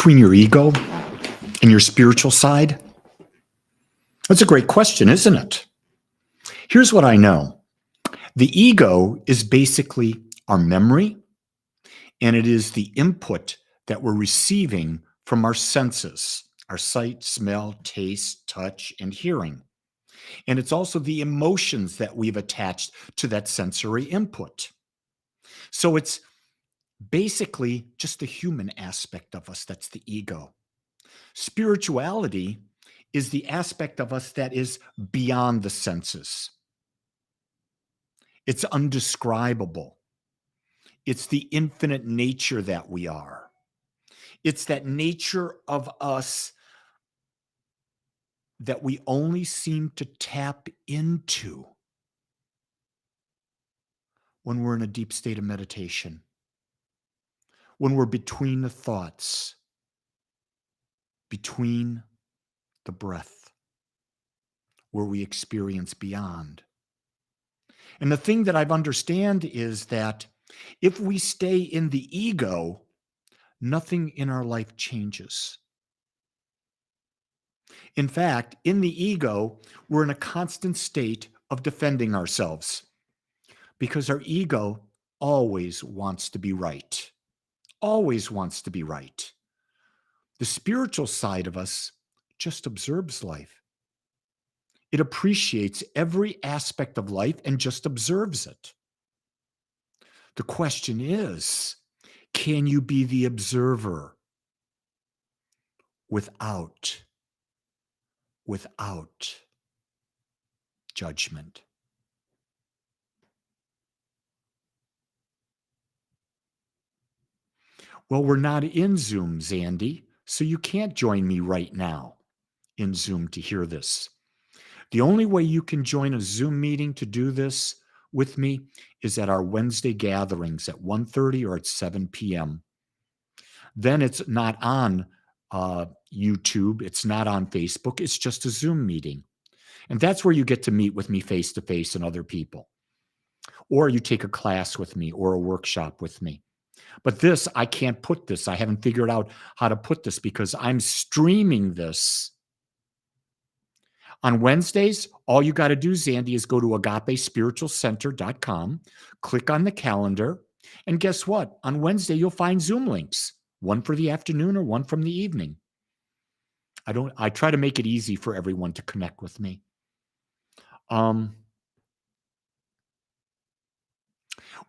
between your ego and your spiritual side? That's a great question, isn't it? Here's what I know. The ego is basically our memory, and it is the input that we're receiving from our senses, our sight, smell, taste, touch, and hearing. And it's also the emotions that we've attached to that sensory input. So it's basically just the human aspect of us that's the ego. Spirituality is the aspect of us that is beyond the senses. It's undescribable. It's the infinite nature that we are. It's that nature of us that we only seem to tap into when we're in a deep state of meditation, when we're between the thoughts, between the breath, where we experience beyond. And the thing that I've understand is that if we stay in the ego, nothing in our life changes. In fact, in the ego, we're in a constant state of defending ourselves because our ego always wants to be right, always wants to be right. The spiritual side of us just observes life. It appreciates every aspect of life and just observes it. The question is, can you be the observer without judgment? Well, we're not in Zoom, Zandy, so you can't join me right now in Zoom to hear this. The only way you can join a Zoom meeting to do this with me is at our Wednesday gatherings at 1:30 or at 7 p.m. Then it's not on YouTube. It's not on Facebook. It's just a Zoom meeting. And that's where you get to meet with me face to face and other people. Or you take a class with me or a workshop with me. But this, I can't put this. I haven't figured out how to put this because I'm streaming this. On Wednesdays, all you got to do, Zandy, is go to agapespiritualcenter.com, click on the calendar, and guess what? On Wednesday, you'll find Zoom links, one for the afternoon or one from the evening. I try to make it easy for everyone to connect with me.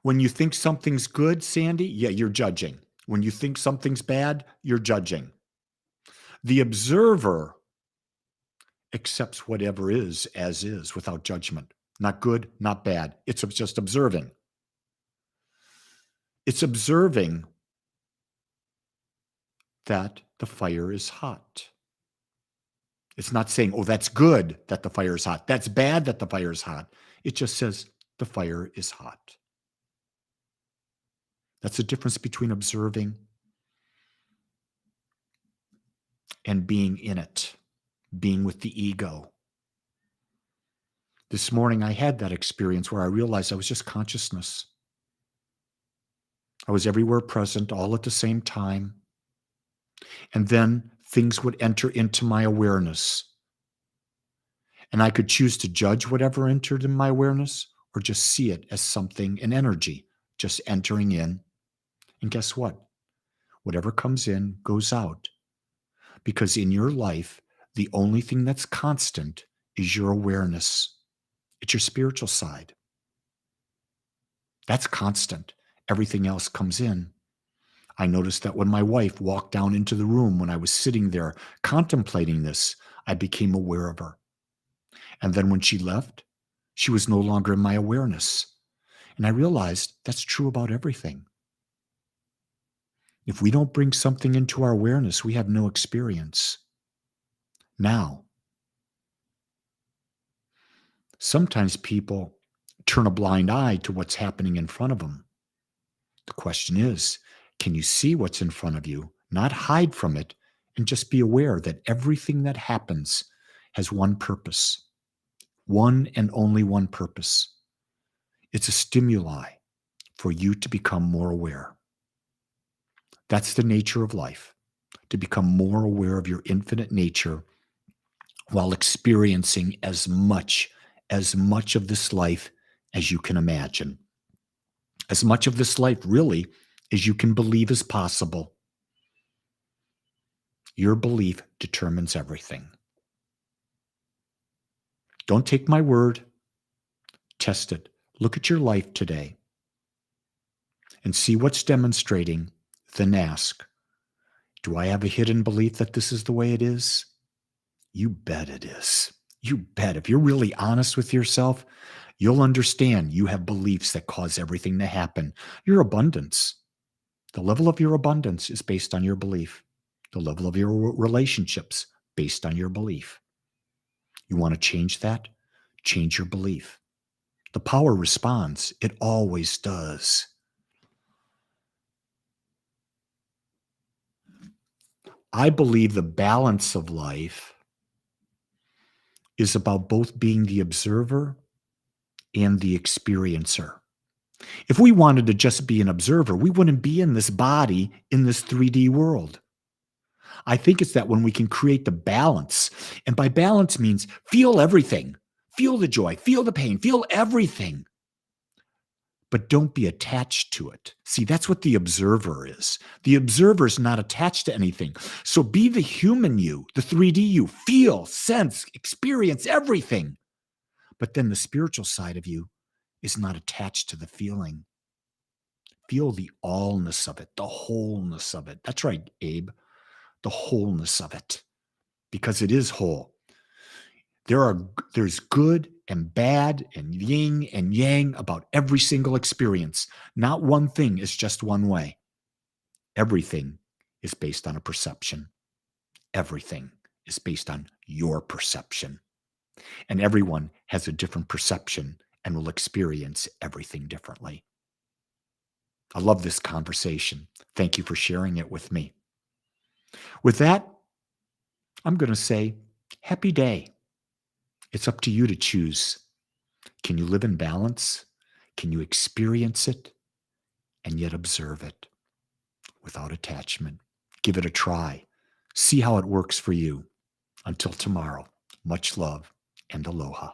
When you think something's good, Sandy, yeah, you're judging. When you think something's bad, you're judging. The observer accepts whatever is as is without judgment. Not good, not bad. It's just observing. It's observing that the fire is hot. It's not saying, oh, that's good that the fire is hot. That's bad that the fire is hot. It just says the fire is hot. That's the difference between observing and being in it, being with the ego. This morning, I had that experience where I realized I was just consciousness. I was everywhere present, all at the same time. And then things would enter into my awareness. And I could choose to judge whatever entered in my awareness or just see it as something, an energy, just entering in. And guess what? Whatever comes in goes out. Because in your life, the only thing that's constant is your awareness. It's your spiritual side. That's constant. Everything else comes in. I noticed that when my wife walked down into the room when I was sitting there contemplating this, I became aware of her. And then when she left, she was no longer in my awareness. And I realized that's true about everything. If we don't bring something into our awareness, we have no experience. Now, sometimes people turn a blind eye to what's happening in front of them. The question is, can you see what's in front of you, not hide from it, and just be aware that everything that happens has one purpose, one and only one purpose. It's a stimuli for you to become more aware. That's the nature of life. to become more aware of your infinite nature while experiencing as much of this life as you can imagine. As much of this life, really, as you can believe is possible. Your belief determines everything. Don't take my word. Test it. Look at your life today and see what's demonstrating. Then ask, do I have a hidden belief that this is the way it is? You bet it is. You bet. If you're really honest with yourself, you'll understand you have beliefs that cause everything to happen. Your abundance, the level of your abundance is based on your belief. The level of your relationships based on your belief. You want to change that? Change your belief. The power responds. It always does. I believe the balance of life is about both being the observer and the experiencer. If we wanted to just be an observer, we wouldn't be in this body in this 3D world. I think it's that when we can create the balance, and by balance means feel everything, feel the joy, feel the pain, feel everything, but don't be attached to it. See, that's what the observer is. The observer is not attached to anything. So be the human you, the 3D you, feel, sense, experience everything. But then the spiritual side of you is not attached to the feeling. Feel the allness of it, the wholeness of it. That's right, Abe, the wholeness of it, because it is whole. There's good and bad and yin and yang about every single experience. Not one thing is just one way. Everything is based on a perception. Everything is based on your perception. And everyone has a different perception and will experience everything differently. I love this conversation. Thank you for sharing it with me. With that, I'm going to say, happy day. It's up to you to choose. Can you live in balance? Can you experience it and yet observe it without attachment? Give it a try. See how it works for you. Until tomorrow, much love and aloha.